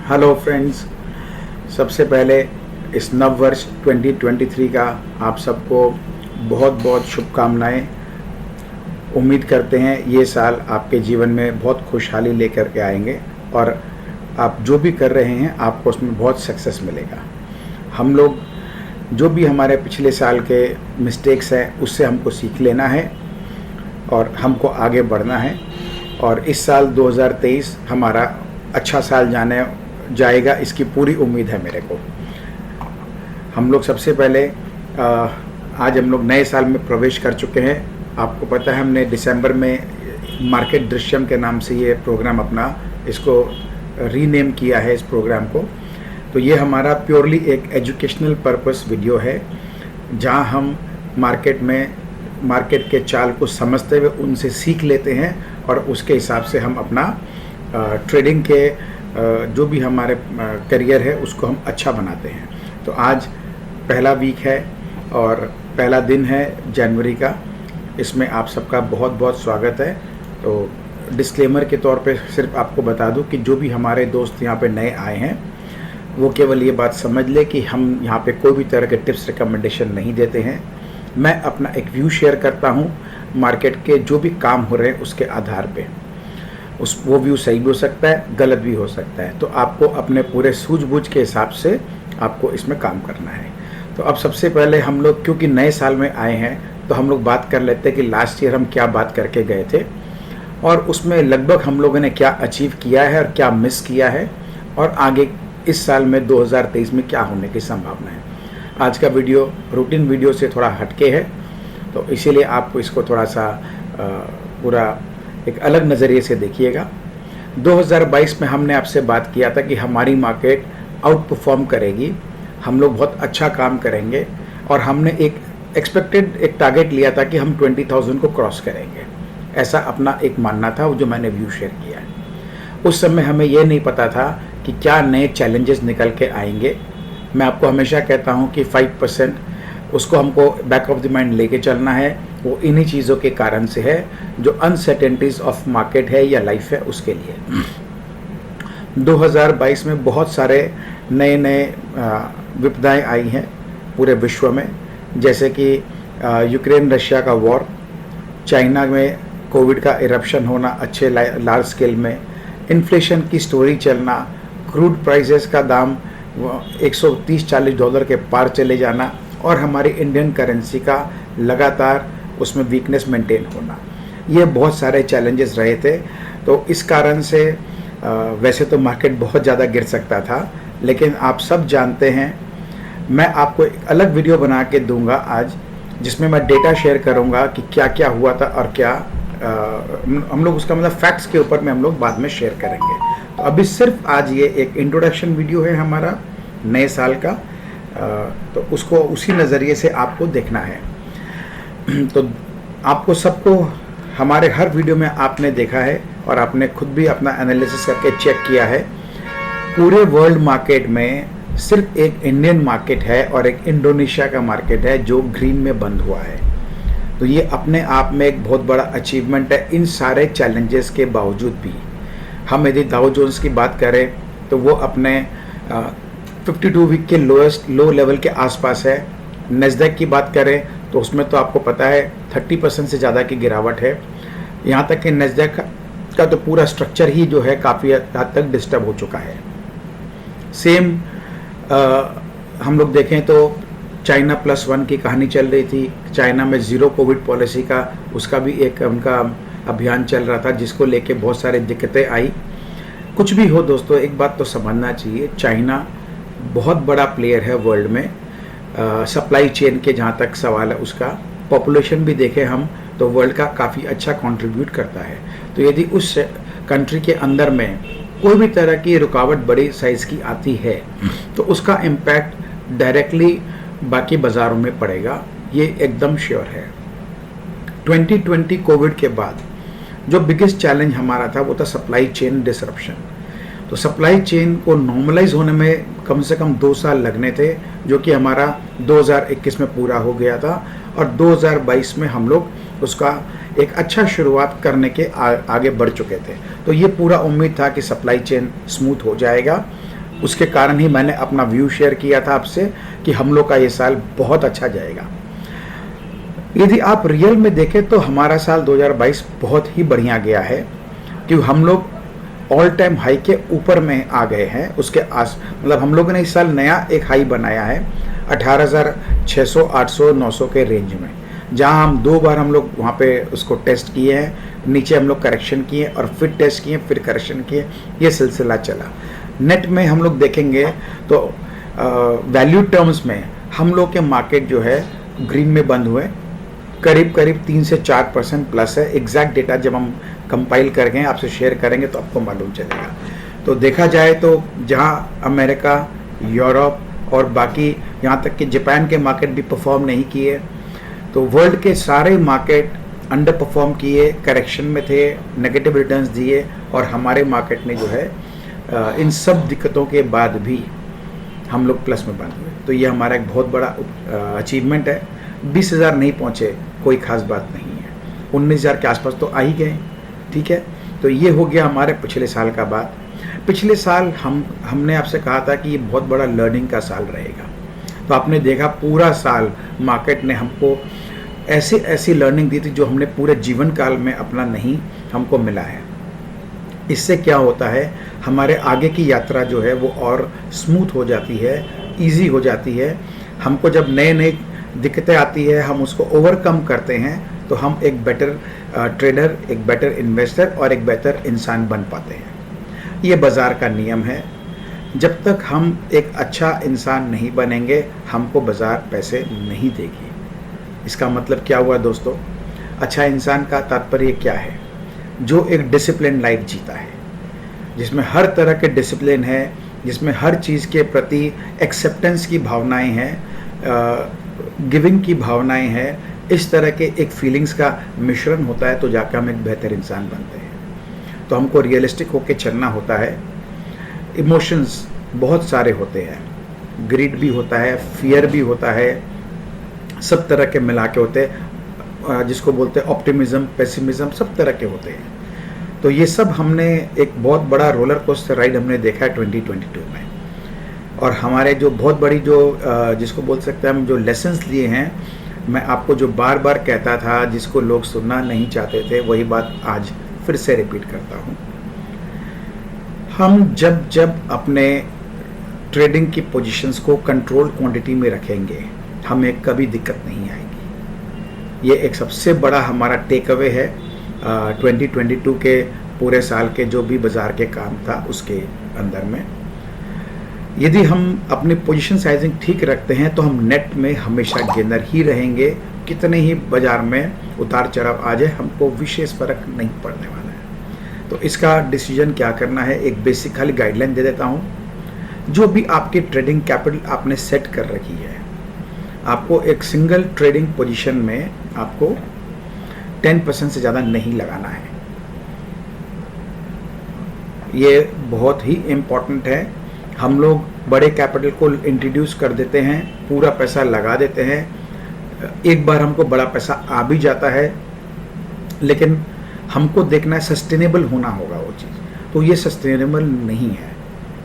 Hello friends, सबसे पहले इस नव वर्ष 2023 का आप सबको बहुत बहुत शुभकामनाएं। उम्मीद करते हैं ये साल आपके जीवन में बहुत खुशहाली लेकर के आएंगे और आप जो भी कर रहे हैं आपको उसमें बहुत सक्सेस मिलेगा। हम लोग जो भी हमारे पिछले साल के मिस्टेक्स हैं उससे हमको सीख लेना है और हमको आगे बढ़ना है और इस साल 2023 हमारा अच्छा साल जाएगा, इसकी पूरी उम्मीद है मेरे को। हम लोग सबसे पहले आज हम लोग नए साल में प्रवेश कर चुके हैं। आपको पता है हमने दिसंबर में मार्केट दृश्यम के नाम से ये प्रोग्राम अपना इसको रीनेम किया है इस प्रोग्राम को। तो ये हमारा प्योरली एक एजुकेशनल पर्पस वीडियो है जहां हम मार्केट के चाल को समझते हुए उनसे सीख लेते हैं और उसके हिसाब से हम अपना ट्रेडिंग के जो भी हमारे करियर है उसको हम अच्छा बनाते हैं। तो आज पहला वीक है और पहला दिन है जनवरी का। इसमें आप सबका बहुत बहुत स्वागत है। तो डिस्क्लेमर के तौर पे सिर्फ आपको बता दूं कि जो भी हमारे दोस्त यहाँ पे नए आए हैं वो केवल ये बात समझ ले कि हम यहाँ पे कोई भी तरह के टिप्स रिकमेंडेशन नहीं देते हैं। मैं अपना एक व्यू शेयर करता हूँ मार्केट के जो भी काम हो रहे हैं उसके आधार पे। वो व्यू सही भी हो सकता है, गलत भी हो सकता है। तो आपको अपने पूरे सूझबूझ के हिसाब से आपको इसमें काम करना है। तो अब सबसे पहले हम लोग क्योंकि नए साल में आए हैं तो हम लोग बात कर लेते हैं कि लास्ट ईयर हम क्या बात करके गए थे और उसमें लगभग हम लोगों ने क्या अचीव किया है और क्या मिस किया है और आगे इस साल में 2023 में क्या होने की संभावना है। आज का वीडियो रूटीन वीडियो से थोड़ा हटके है तो इसीलिए आपको इसको थोड़ा सा पूरा एक अलग नज़रिए से देखिएगा। 2022 में हमने आपसे बात किया था कि हमारी मार्केट आउट परफॉर्म करेगी, हम लोग बहुत अच्छा काम करेंगे और हमने एक एक्सपेक्टेड एक टारगेट लिया था कि हम 20,000 को क्रॉस करेंगे। ऐसा अपना एक मानना था जो मैंने व्यू शेयर किया है। उस समय हमें यह नहीं पता था कि क्या नए चैलेंजेस निकल के आएंगे। मैं आपको हमेशा कहता हूँ कि 5% उसको हमको बैक ऑफ द माइंड लेके चलना है। वो इन्हीं चीज़ों के कारण से है जो अनसर्टेनिटीज ऑफ मार्केट है या लाइफ है उसके लिए। 2022 में बहुत सारे नए नए विपदाएं आई हैं पूरे विश्व में, जैसे कि यूक्रेन रशिया का वॉर, चाइना में कोविड का इरप्शन होना अच्छे लार्ज स्केल में, इन्फ्लेशन की स्टोरी चलना, क्रूड प्राइसेस का दाम $130-40 के पार चले जाना और हमारी इंडियन करेंसी का लगातार उसमें वीकनेस मेंटेन होना, ये बहुत सारे चैलेंजेस रहे थे। तो इस कारण से वैसे तो मार्केट बहुत ज़्यादा गिर सकता था, लेकिन आप सब जानते हैं मैं आपको एक अलग वीडियो बना के दूंगा आज जिसमें मैं डेटा शेयर करूंगा कि क्या क्या हुआ था और क्या हम लोग उसका मतलब फैक्ट्स के ऊपर में हम लोग बाद में शेयर करेंगे। तो अभी सिर्फ आज ये एक इंट्रोडक्शन वीडियो है हमारा नए साल का, तो उसको उसी नज़रिए से आपको देखना है। तो आपको सबको हमारे हर वीडियो में आपने देखा है और आपने खुद भी अपना एनालिसिस करके चेक किया है। पूरे वर्ल्ड मार्केट में सिर्फ एक इंडियन मार्केट है और एक इंडोनेशिया का मार्केट है जो ग्रीन में बंद हुआ है। तो ये अपने आप में एक बहुत बड़ा अचीवमेंट है। इन सारे चैलेंजेस के बावजूद भी हम यदि डाउ जोन्स की बात करें तो वो अपने 52 वीक के लो लेवल के आसपास है। नैस्डैक की बात करें तो उसमें तो आपको पता है 30% से ज़्यादा की गिरावट है। यहाँ तक कि नैस्डैक का तो पूरा स्ट्रक्चर ही जो है काफ़ी हद तक डिस्टर्ब हो चुका है। सेम हम लोग देखें तो चाइना +1 की कहानी चल रही थी। चाइना में ज़ीरो कोविड पॉलिसी का उसका भी एक उनका अभियान चल रहा था जिसको लेके बहुत सारी दिक्कतें आई। कुछ भी हो दोस्तों, एक बात तो समझना चाहिए, चाइना बहुत बड़ा प्लेयर है वर्ल्ड में। सप्लाई चेन के जहाँ तक सवाल है उसका पॉपुलेशन भी देखें हम तो वर्ल्ड का काफ़ी अच्छा कंट्रीब्यूट करता है। तो यदि उस कंट्री के अंदर में कोई भी तरह की रुकावट बड़ी साइज़ की आती है तो उसका इम्पैक्ट डायरेक्टली बाकी बाज़ारों में पड़ेगा, ये एकदम श्योर है। 2020 कोविड के बाद जो बिगेस्ट चैलेंज हमारा था वो था सप्लाई चेन डिसरप्शन। तो सप्लाई चेन को नॉर्मलाइज होने में कम से कम 2 साल लगने थे, जो कि हमारा 2021 में पूरा हो गया था और 2022 में हम लोग उसका एक अच्छा शुरुआत करने के आगे बढ़ चुके थे। तो ये पूरा उम्मीद था कि सप्लाई चेन स्मूथ हो जाएगा उसके कारण ही मैंने अपना व्यू शेयर किया था आपसे कि हम लोग का ये साल बहुत अच्छा जाएगा। यदि आप रियल में देखें तो हमारा साल 2022 बहुत ही बढ़िया गया है, क्योंकि हम लोग ऑल टाइम हाई के ऊपर में आ गए हैं। उसके मतलब हम लोगों ने इस साल नया एक हाई बनाया है 18,600, 800, 900 के रेंज में, जहां हम 2 बार हम लोग वहां पे उसको टेस्ट किए हैं। नीचे हम लोग करेक्शन किए और फिर टेस्ट किए, फिर करेक्शन किए, ये सिलसिला चला। नेट में हम लोग देखेंगे तो वैल्यू टर्म्स में हम लोग के मार्केट जो है ग्रीन में बंद हुए, करीब 3 से 4% प्लस है। एग्जैक्ट डेटा जब हम कंपाइल करके आपसे शेयर करेंगे तो आपको मालूम चलेगा। तो देखा जाए तो जहां अमेरिका, यूरोप और बाकी यहाँ तक कि जापान के मार्केट भी परफॉर्म नहीं किए, तो वर्ल्ड के सारे मार्केट अंडर परफॉर्म किए, करेक्शन में थे, नेगेटिव रिटर्न्स दिए, और हमारे मार्केट ने जो है इन सब दिक्कतों के बाद भी हम लोग प्लस में बंद हुए। तो ये हमारा एक बहुत बड़ा अचीवमेंट है। 20,000 नहीं पहुँचे, कोई खास बात नहीं है, 19,000 के आसपास तो आ ही गए, ठीक है। तो ये हो गया हमारे पिछले साल का बात। पिछले साल हमने आपसे कहा था कि ये बहुत बड़ा लर्निंग का साल रहेगा, तो आपने देखा पूरा साल मार्केट ने हमको ऐसी लर्निंग दी थी जो हमने पूरे जीवन काल में अपना नहीं हमको मिला है। इससे क्या होता है, हमारे आगे की यात्रा जो है वो और स्मूथ हो जाती है, इजी हो जाती है। हमको जब नए दिक्कतें आती है, हम उसको ओवरकम करते हैं, तो हम एक बेटर ट्रेडर, एक बेटर इन्वेस्टर और एक बेहतर इंसान बन पाते हैं। ये बाज़ार का नियम है। जब तक हम एक अच्छा इंसान नहीं बनेंगे, हमको बाज़ार पैसे नहीं देगी। इसका मतलब क्या हुआ दोस्तों? अच्छा इंसान का तात्पर्य क्या है? जो एक डिसिप्लिन लाइफ जीता है, जिसमें हर तरह के डिसिप्लिन है, जिसमें हर चीज़ के प्रति एक्सेप्टेंस की भावनाएं हैं, गिविंग की भावनाएं हैं। इस तरह के एक फीलिंग्स का मिश्रण होता है, तो जाकर हम एक बेहतर इंसान बनते हैं। तो हमको रियलिस्टिक होकर चलना होता है। इमोशंस बहुत सारे होते हैं, ग्रीड भी होता है, फियर भी होता है, सब तरह के मिला के होते हैं, जिसको बोलते हैं ऑप्टिमिज्म, पेसिमिज्म, सब तरह के होते हैं। तो ये सब हमने एक बहुत बड़ा रोलर कोस्टर राइड हमने देखा है 2022 में। और हमारे जो बहुत बड़ी जिसको बोल सकते हैं हम जो लेसन्स लिए हैं, मैं आपको जो बार बार कहता था, जिसको लोग सुनना नहीं चाहते थे, वही बात आज फिर से रिपीट करता हूँ। हम जब अपने ट्रेडिंग की पोजीशंस को कंट्रोल क्वांटिटी में रखेंगे, हमें कभी दिक्कत नहीं आएगी। ये एक सबसे बड़ा हमारा टेक अवे है 2022 के पूरे साल के जो भी बाज़ार के काम था उसके अंदर में। यदि हम अपनी पोजीशन साइजिंग ठीक रखते हैं तो हम नेट में हमेशा गेनर ही रहेंगे। कितने ही बाज़ार में उतार चढ़ाव आ जाए, हमको विशेष फर्क नहीं पड़ने वाला है। तो इसका डिसीजन क्या करना है, एक बेसिक खाली गाइडलाइन दे देता हूँ। जो भी आपकी ट्रेडिंग कैपिटल आपने सेट कर रखी है, आपको एक सिंगल ट्रेडिंग पोजीशन में आपको 10% से ज़्यादा नहीं लगाना है। ये बहुत ही इम्पॉर्टेंट है। हम लोग बड़े कैपिटल को इंट्रोड्यूस कर देते हैं, पूरा पैसा लगा देते हैं, एक बार हमको बड़ा पैसा आ भी जाता है, लेकिन हमको देखना है सस्टेनेबल होना होगा वो चीज़। तो ये सस्टेनेबल नहीं है।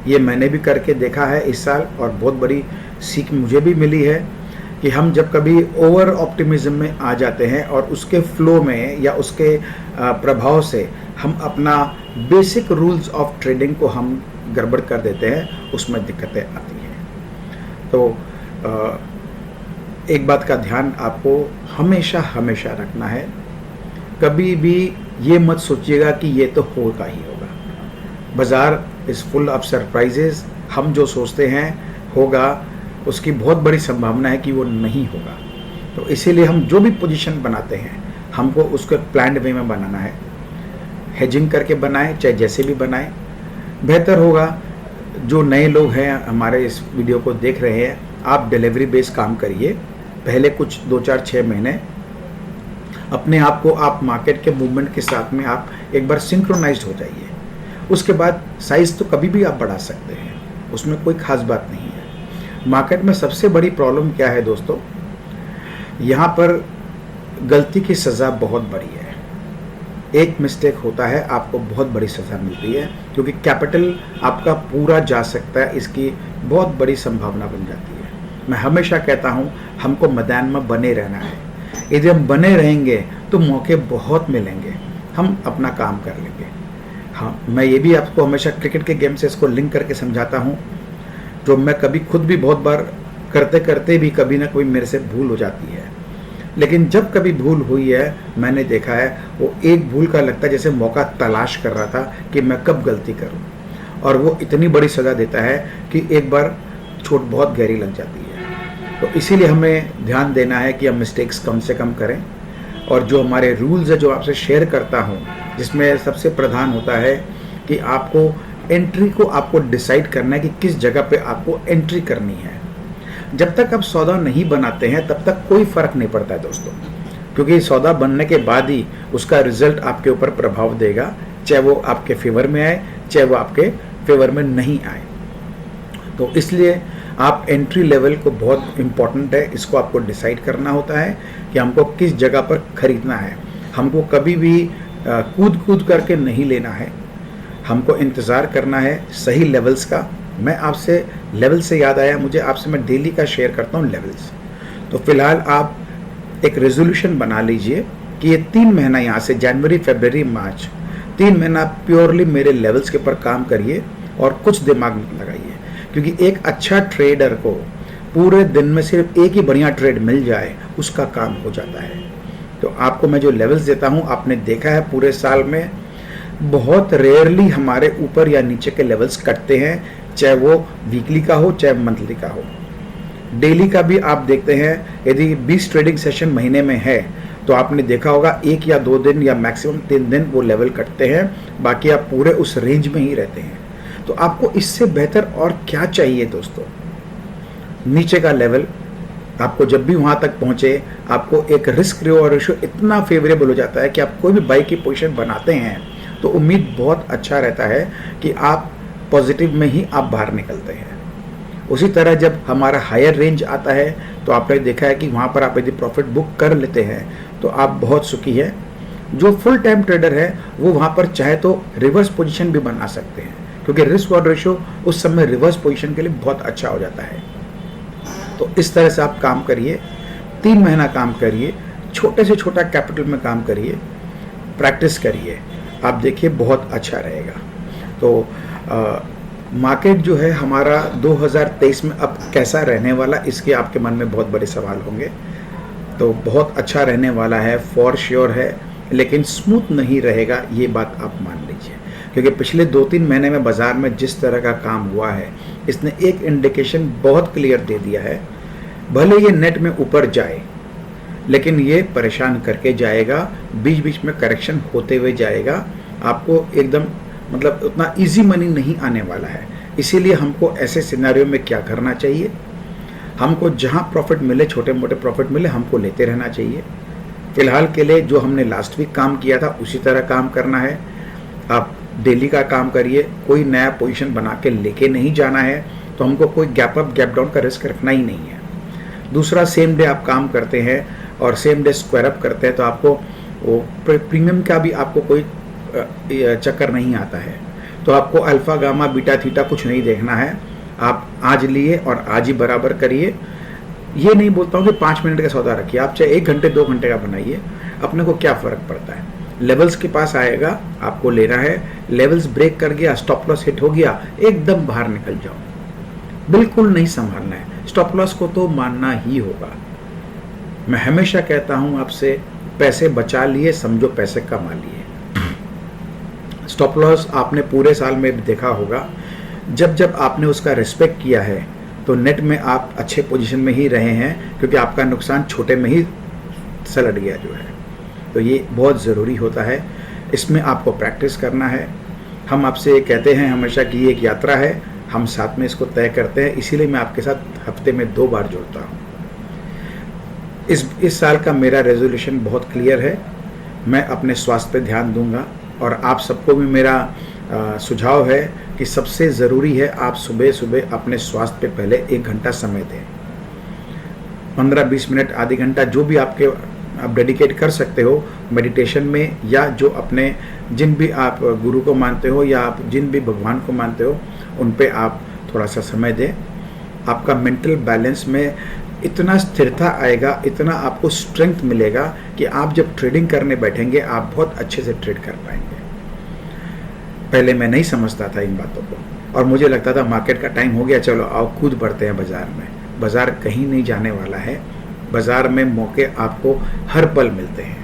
ये मैंने भी करके देखा है इस साल, और बहुत बड़ी सीख मुझे भी मिली है कि हम जब कभी ओवर ऑप्टिमिज्म में आ जाते हैं और उसके फ्लो में या उसके प्रभाव से हम अपना बेसिक रूल्स ऑफ ट्रेडिंग को हम गड़बड़ कर देते हैं, उसमें दिक्कतें आती हैं। तो एक बात का ध्यान आपको हमेशा रखना है, कभी भी ये मत सोचिएगा कि ये तो होगा ही होगा। बाज़ार इज़ फुल ऑफ सरप्राइजेज। हम जो सोचते हैं होगा, उसकी बहुत बड़ी संभावना है कि वो नहीं होगा। तो इसीलिए हम जो भी पोजीशन बनाते हैं, हमको उसको प्लान्ड वे में बनाना है। हेजिंग करके बनाएं, चाहे जैसे भी बनाएं, बेहतर होगा। जो नए लोग हैं हमारे इस वीडियो को देख रहे हैं, आप डिलीवरी बेस काम करिए। पहले कुछ 2-4-6 महीने अपने आप को आप मार्केट के मूवमेंट के साथ में आप एक बार सिंक्रोनाइज्ड हो जाइए। उसके बाद साइज़ तो कभी भी आप बढ़ा सकते हैं, उसमें कोई ख़ास बात नहीं है। मार्केट में सबसे बड़ी प्रॉब्लम क्या है दोस्तों, यहाँ पर गलती की सज़ा बहुत बड़ी है। एक मिस्टेक होता है आपको बहुत बड़ी सज़ा मिलती है, क्योंकि कैपिटल आपका पूरा जा सकता है, इसकी बहुत बड़ी संभावना बन जाती है। मैं हमेशा कहता हूँ हमको मैदान में बने रहना है। यदि हम बने रहेंगे तो मौके बहुत मिलेंगे, हम अपना काम कर लेंगे। हाँ, मैं ये भी आपको हमेशा क्रिकेट के गेम से इसको लिंक करके समझाता हूँ, जो मैं कभी खुद भी बहुत बार करते करते भी कभी ना कोई मेरे से भूल हो जाती है, लेकिन जब कभी भूल हुई है मैंने देखा है वो एक भूल का लगता है जैसे मौका तलाश कर रहा था कि मैं कब गलती करूं, और वो इतनी बड़ी सज़ा देता है कि एक बार चोट बहुत गहरी लग जाती है। तो इसीलिए हमें ध्यान देना है कि हम मिस्टेक्स कम से कम करें, और जो हमारे रूल्स है जो आपसे शेयर करता हूँ, जिसमें सबसे प्रधान होता है कि आपको एंट्री को आपको डिसाइड करना है कि किस जगह पे आपको एंट्री करनी है। जब तक आप सौदा नहीं बनाते हैं तब तक कोई फ़र्क नहीं पड़ता है दोस्तों, क्योंकि सौदा बनने के बाद ही उसका रिजल्ट आपके ऊपर प्रभाव देगा, चाहे वो आपके फेवर में आए चाहे वो आपके फेवर में नहीं आए। तो इसलिए आप एंट्री लेवल को बहुत इम्पॉर्टेंट है, इसको आपको डिसाइड करना होता है कि हमको किस जगह पर ख़रीदना है। हमको कभी भी कूद करके नहीं लेना है, हमको इंतज़ार करना है सही लेवल्स का। मैं आपसे लेवल से याद आया, मुझे आपसे मैं डेली का शेयर करता हूँ लेवल्स। तो फिलहाल आप एक रेजोल्यूशन बना लीजिए कि ये 3 महीना यहाँ से जनवरी फरवरी मार्च 3 महीना प्योरली मेरे लेवल्स के ऊपर काम करिए और कुछ दिमाग लगाइए, क्योंकि एक अच्छा ट्रेडर को पूरे दिन में सिर्फ एक ही बढ़िया ट्रेड मिल जाए उसका काम हो जाता है। तो आपको मैं जो लेवल्स देता हूँ, आपने देखा है पूरे साल में बहुत रेयरली हमारे ऊपर या नीचे के लेवल्स कटते हैं, चाहे वो वीकली का हो चाहे मंथली का हो। डेली का भी आप देखते हैं, यदि 20 ट्रेडिंग सेशन महीने में है तो आपने देखा होगा 1 या 2 दिन या मैक्सिमम 3 दिन वो लेवल कटते हैं, बाकी आप पूरे उस रेंज में ही रहते हैं। तो आपको इससे बेहतर और क्या चाहिए दोस्तों। नीचे का लेवल आपको जब भी वहाँ तक पहुँचे, आपको एक रिस्क रिवॉर्ड रेशियो इतना फेवरेबल हो जाता है कि आप कोई भी बाई की पोजीशन बनाते हैं तो उम्मीद बहुत अच्छा रहता है कि आप पॉजिटिव में ही आप बाहर निकलते हैं। उसी तरह जब हमारा हायर रेंज आता है तो आपने देखा है कि वहाँ पर आप यदि प्रॉफिट बुक कर लेते हैं तो आप बहुत सुखी है। जो फुल टाइम ट्रेडर है वो वहाँ पर चाहे तो रिवर्स पोजीशन भी बना सकते हैं, क्योंकि रिस्क रिवॉर्ड रेशियो उस समय रिवर्स पोजीशन के लिए बहुत अच्छा हो जाता है। तो इस तरह से आप काम करिए, 3 महीना काम करिए, छोटे से छोटा कैपिटल में काम करिए, प्रैक्टिस करिए, आप देखिए बहुत अच्छा रहेगा। तो मार्केट जो है हमारा 2023 में अब कैसा रहने वाला, इसके आपके मन में बहुत बड़े सवाल होंगे। तो बहुत अच्छा रहने वाला है, फॉर श्योर है, लेकिन स्मूथ नहीं रहेगा, ये बात आप मान लीजिए, क्योंकि पिछले 2-3 महीने में बाज़ार में जिस तरह का काम हुआ है इसने एक इंडिकेशन बहुत क्लियर दे दिया है। भले ये नेट में ऊपर जाए लेकिन ये परेशान करके जाएगा, बीच बीच में करेक्शन होते हुए जाएगा, आपको एकदम मतलब उतना इजी मनी नहीं आने वाला है। इसीलिए हमको ऐसे सिनेरियो में क्या करना चाहिए, हमको जहाँ प्रॉफिट मिले, छोटे मोटे प्रॉफिट मिले, हमको लेते रहना चाहिए। फिलहाल के लिए जो हमने लास्ट वीक काम किया था उसी तरह काम करना है। आप डेली का काम करिए, कोई नया पोजीशन बना के लेके नहीं जाना है, तो हमको कोई गैप अप गैप डाउन का रिस्क रखना ही नहीं है। दूसरा, सेम डे आप काम करते हैं और सेम डे स्क्वायर अप करते हैं तो आपको वो प्रीमियम का भी आपको कोई चक्कर नहीं आता है। तो आपको अल्फा गामा बीटा थीटा कुछ नहीं देखना है, आप आज लिए और आज ही बराबर करिए। ये नहीं बोलता हूँ कि 5 मिनट का सौदा रखिए, आप चाहे 1 घंटे 2 घंटे का बनाइए, अपने को क्या फ़र्क पड़ता है। लेवल्स के पास आएगा, आपको लेना है, लेवल्स ब्रेक कर गया, स्टॉप लॉस हिट हो गया, एकदम बाहर निकल जाओ, बिल्कुल नहीं संभालना है। स्टॉप लॉस को तो मानना ही होगा। मैं हमेशा कहता हूँ आपसे, पैसे बचा लिए समझो पैसे कमा लिए। स्टॉप लॉस आपने पूरे साल में भी देखा होगा, जब जब आपने उसका रिस्पेक्ट किया है तो नेट में आप अच्छे पोजीशन में ही रहे हैं, क्योंकि आपका नुकसान छोटे में ही सलट गया जो है। तो ये बहुत ज़रूरी होता है, इसमें आपको प्रैक्टिस करना है। हम आपसे कहते हैं हमेशा कि ये एक यात्रा है, हम साथ में इसको तय करते हैं, इसीलिए मैं आपके साथ हफ्ते में 2 बार जुड़ता हूँ। इस साल का मेरा रेजोल्यूशन बहुत क्लियर है, मैं अपने स्वास्थ्य पे ध्यान दूंगा, और आप सबको भी मेरा सुझाव है कि सबसे ज़रूरी है आप सुबह सुबह अपने स्वास्थ्य पे पहले 1 घंटा समय दें। 15-20 मिनट, आधी घंटा, जो भी आप डेडिकेट कर सकते हो मेडिटेशन में, या जो अपने जिन भी आप गुरु को मानते हो या आप जिन भी भगवान को मानते हो उन पे आप थोड़ा सा समय दें। आपका मेंटल बैलेंस में इतना स्थिरता आएगा, इतना आपको स्ट्रेंथ मिलेगा कि आप जब ट्रेडिंग करने बैठेंगे आप बहुत अच्छे से ट्रेड कर पाएंगे। पहले मैं नहीं समझता था इन बातों को और मुझे लगता था मार्केट का टाइम हो गया, चलो आओ कूद पड़ते हैं बाज़ार में। बाज़ार कहीं नहीं जाने वाला है, बाज़ार में मौके आपको हर पल मिलते हैं।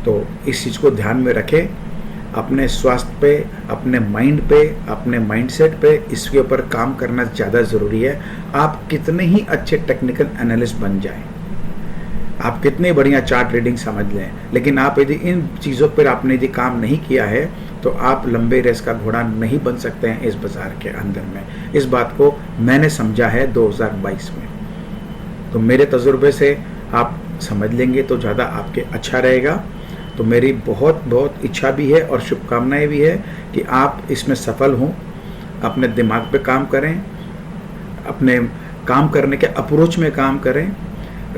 तो इस चीज़ को ध्यान में रखें, अपने स्वास्थ्य पे, अपने माइंड पे, अपने माइंडसेट पे इसके ऊपर काम करना ज़्यादा ज़रूरी है। आप कितने ही अच्छे टेक्निकल एनालिस्ट बन जाएं, आप कितने बढ़िया चार्ट रीडिंग समझ लें, लेकिन आप यदि इन चीज़ों पर आपने यदि काम नहीं किया है तो आप लंबे रेस का घोड़ा नहीं बन सकते हैं इस बाज़ार के अंदर में। इस बात को मैंने समझा है 2022 में। तो मेरे तजुर्बे से आप समझ लेंगे तो ज़्यादा आपके अच्छा रहेगा। तो मेरी बहुत बहुत इच्छा भी है और शुभकामनाएं भी है कि आप इसमें सफल हों, अपने दिमाग पे काम करें, अपने काम करने के अप्रोच में काम करें।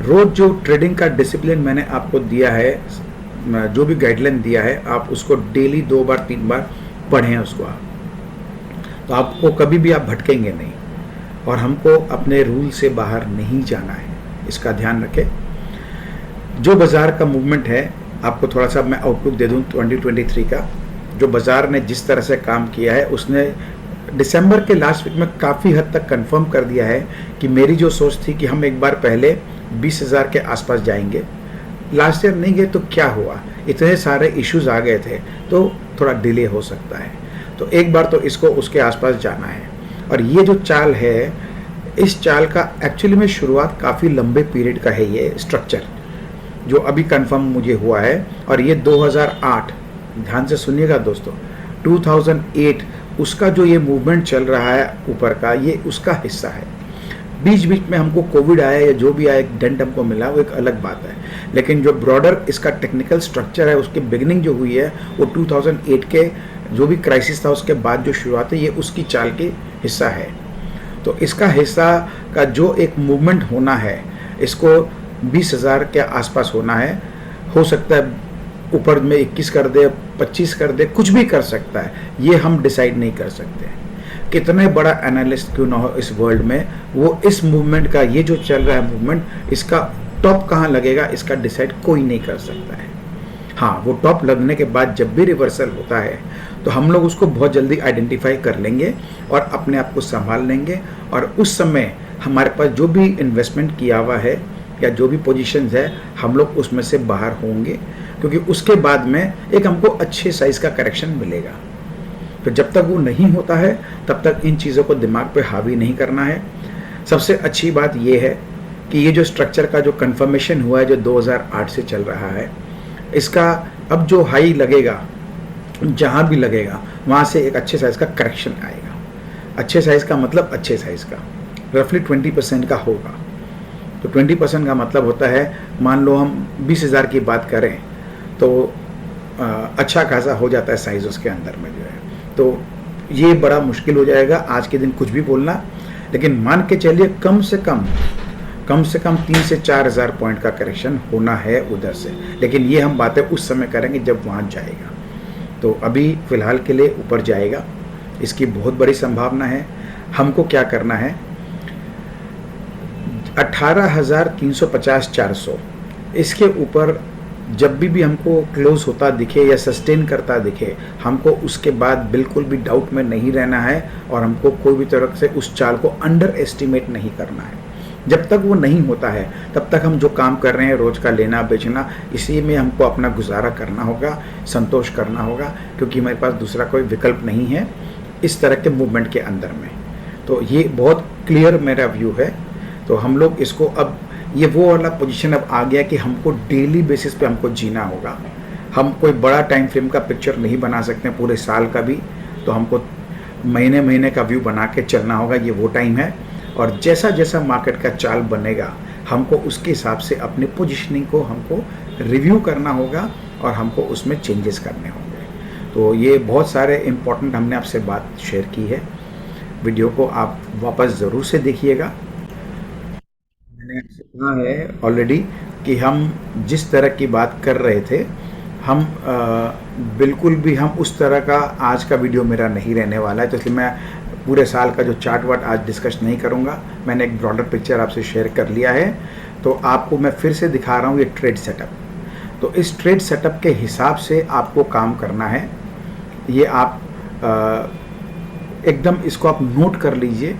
रोज़ जो ट्रेडिंग का डिसिप्लिन मैंने आपको दिया है, जो भी गाइडलाइन दिया है, आप उसको डेली 2 बार 3 बार पढ़ें उसको आप, तो आपको कभी भी आप भटकेंगे नहीं और हमको अपने रूल से बाहर नहीं जाना है, इसका ध्यान रखें। जो बाज़ार का मूवमेंट है, आपको थोड़ा सा मैं आउटलुक दे दूं 2023 का। जो बाज़ार ने जिस तरह से काम किया है उसने दिसंबर के लास्ट वीक में काफ़ी हद तक कंफर्म कर दिया है कि मेरी जो सोच थी कि हम एक बार पहले 20,000 के आसपास जाएंगे, लास्ट ईयर नहीं गए तो क्या हुआ, इतने सारे इश्यूज आ गए थे तो थोड़ा डिले हो सकता है। तो एक बार तो इसको उसके आसपास जाना है। और ये जो चाल है, इस चाल का एक्चुअली में शुरुआत काफ़ी लंबे पीरियड का है, ये स्ट्रक्चर जो अभी कंफर्म मुझे हुआ है। और ये 2008, ध्यान से सुनिएगा दोस्तों, 2008 उसका जो ये मूवमेंट चल रहा है ऊपर का, ये उसका हिस्सा है। बीच बीच में हमको कोविड आया या जो भी आया, एक दंड हमको मिला, वो एक अलग बात है। लेकिन जो ब्रॉडर इसका टेक्निकल स्ट्रक्चर है, उसकी बिगिनिंग जो हुई है वो 2008 के जो भी क्राइसिस था उसके बाद जो शुरुआत है, ये उसकी चाल की हिस्सा है। तो इसका हिस्सा का जो एक मूवमेंट होना है, इसको 20,000 के आसपास होना है। हो सकता है ऊपर में 21 कर दे, 25 कर दे, कुछ भी कर सकता है, ये हम डिसाइड नहीं कर सकते। कितने बड़ा एनालिस्ट क्यों ना हो इस वर्ल्ड में, वो इस मूवमेंट का, ये जो चल रहा है मूवमेंट, इसका टॉप कहाँ लगेगा इसका डिसाइड कोई नहीं कर सकता है। हाँ, वो टॉप लगने के बाद जब भी रिवर्सल होता है तो हम लोग उसको बहुत जल्दी आइडेंटिफाई कर लेंगे और अपने आप को संभाल लेंगे। और उस समय हमारे पास जो भी इन्वेस्टमेंट किया हुआ है या जो भी पोजीशंस है, हम लोग उसमें से बाहर होंगे, क्योंकि उसके बाद में एक हमको अच्छे साइज़ का करेक्शन मिलेगा। तो जब तक वो नहीं होता है तब तक इन चीज़ों को दिमाग पे हावी नहीं करना है। सबसे अच्छी बात ये है कि ये जो स्ट्रक्चर का जो कंफर्मेशन हुआ है, जो 2008 से चल रहा है, इसका अब जो हाई लगेगा, जहाँ भी लगेगा वहाँ से एक अच्छे साइज़ का करेक्शन आएगा। अच्छे साइज़ का मतलब अच्छे साइज़ का रफली 20% का होगा। तो 20% का मतलब होता है, मान लो हम 20,000 की बात करें तो अच्छा खासा हो जाता है साइज़ उसके अंदर में जो है। तो ये बड़ा मुश्किल हो जाएगा आज के दिन कुछ भी बोलना, लेकिन मान के चलिए कम से कम 3 से 4,000 पॉइंट का करेक्शन होना है उधर से। लेकिन ये हम बातें उस समय करेंगे जब वहाँ जाएगा। तो अभी फ़िलहाल के लिए ऊपर जाएगा, इसकी बहुत बड़ी संभावना है। हमको क्या करना है, 18,350-400 इसके ऊपर जब भी हमको क्लोज होता दिखे या सस्टेन करता दिखे, हमको उसके बाद बिल्कुल भी डाउट में नहीं रहना है और हमको कोई भी तरह से उस चाल को अंडर एस्टिमेट नहीं करना है। जब तक वो नहीं होता है तब तक हम जो काम कर रहे हैं, रोज़ का लेना बेचना, इसी में हमको अपना गुजारा करना होगा, संतोष करना होगा, क्योंकि हमारे पास दूसरा कोई विकल्प नहीं है इस तरह के मूवमेंट के अंदर में। तो ये बहुत क्लियर मेरा व्यू है। तो हम लोग इसको, अब ये वो वाला पोजीशन अब आ गया कि हमको डेली बेसिस पे हमको जीना होगा। हम कोई बड़ा टाइम फ्रेम का पिक्चर नहीं बना सकते पूरे साल का भी, तो हमको महीने महीने का व्यू बना के चलना होगा। ये वो टाइम है और जैसा जैसा मार्केट का चाल बनेगा हमको उसके हिसाब से अपनी पोजीशनिंग को हमको रिव्यू करना होगा और हमको उसमें चेंजेस करने होंगे। तो ये बहुत सारे इम्पोर्टेंट हमने आपसे बात शेयर की है। वीडियो को आप वापस ज़रूर से देखिएगा। मैंने आपसे कहा है ऑलरेडी कि हम जिस तरह की बात कर रहे थे हम बिल्कुल भी हम उस तरह का आज का वीडियो मेरा नहीं रहने वाला है, तो इसलिए मैं पूरे साल का जो चार्ट वार्ट आज डिस्कस नहीं करूँगा। मैंने एक ब्रॉडर पिक्चर आपसे शेयर कर लिया है, तो आपको मैं फिर से दिखा रहा हूँ ये ट्रेड सेटअप। तो इस ट्रेड सेटअप के हिसाब से आपको काम करना है। ये आप एकदम इसको आप नोट कर लीजिए,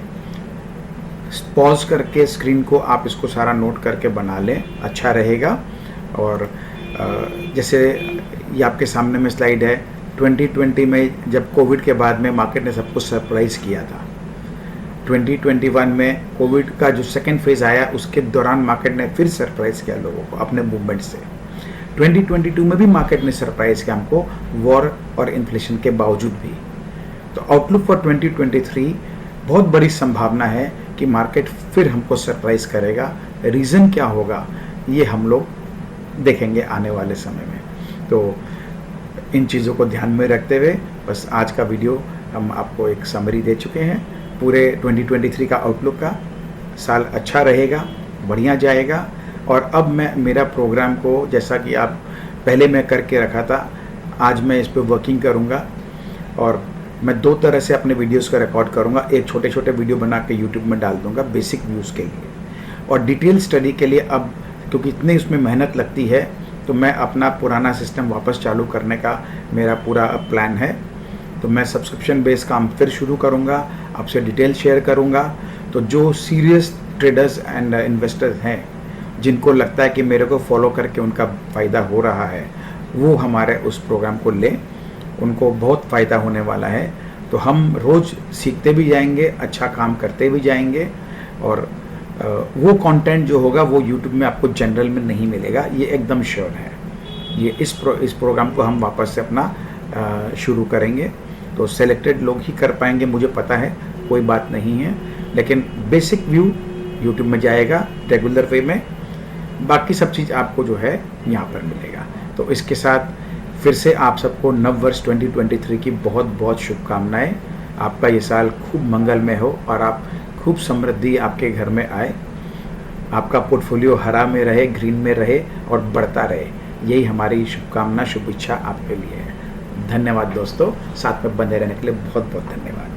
पॉज करके स्क्रीन को आप इसको सारा नोट करके बना लें, अच्छा रहेगा। और जैसे ये आपके सामने में स्लाइड है, 2020 में जब कोविड के बाद में मार्केट ने सबको सरप्राइज़ किया था। 2021 में कोविड का जो सेकेंड फेज़ आया उसके दौरान मार्केट ने फिर सरप्राइज़ किया लोगों को अपने मूवमेंट से। 2022 में भी मार्केट ने सरप्राइज़ किया हमको, वॉर और इन्फ्लेशन के बावजूद भी। तो आउटलुक फॉर 2023 बहुत बड़ी संभावना है कि मार्केट फिर हमको सरप्राइज़ करेगा। रीज़न क्या होगा ये हम लोग देखेंगे आने वाले समय में। तो इन चीज़ों को ध्यान में रखते हुए बस आज का वीडियो हम आपको एक समरी दे चुके हैं। पूरे 2023 का आउटलुक का साल अच्छा रहेगा, बढ़िया जाएगा। और अब मैं मेरा प्रोग्राम को, जैसा कि आप पहले मैं करके रखा था, आज मैं इस पर वर्किंग करूँगा और मैं 2 तरह से अपने वीडियोस का रिकॉर्ड करूँगा। एक छोटे छोटे वीडियो बना के यूट्यूब में डाल दूँगा बेसिक व्यूज़ के लिए, और डिटेल स्टडी के लिए अब क्योंकि इतनी उसमें मेहनत लगती है तो मैं अपना पुराना सिस्टम वापस चालू करने का मेरा पूरा प्लान है। तो मैं सब्सक्रिप्शन बेस काम फिर शुरू करूँगा, आपसे डिटेल शेयर करूँगा। तो जो सीरियस ट्रेडर्स एंड इन्वेस्टर्स हैं जिनको लगता है कि मेरे को फॉलो करके उनका फ़ायदा हो रहा है, वो हमारे उस प्रोग्राम को लें, उनको बहुत फ़ायदा होने वाला है। तो हम रोज़ सीखते भी जाएंगे, अच्छा काम करते भी जाएंगे, और वो कंटेंट जो होगा वो यूट्यूब में आपको जनरल में नहीं मिलेगा, ये एकदम श्योर है। ये इस प्रोग्राम को हम वापस से अपना शुरू करेंगे। तो सेलेक्टेड लोग ही कर पाएंगे, मुझे पता है, कोई बात नहीं है, लेकिन बेसिक व्यू यूट्यूब में जाएगा रेगुलर वे में, बाकी सब चीज़ आपको जो है यहाँ पर मिलेगा। तो इसके साथ फिर से आप सबको नव वर्ष 2023 की बहुत बहुत शुभकामनाएं। आपका ये साल खूब मंगलमय हो और आप खूब समृद्धि आपके घर में आए, आपका पोर्टफोलियो हरा में रहे, ग्रीन में रहे और बढ़ता रहे। यही हमारी शुभकामना, शुभ इच्छा आपके लिए है। धन्यवाद दोस्तों, साथ में बने रहने के लिए बहुत बहुत धन्यवाद।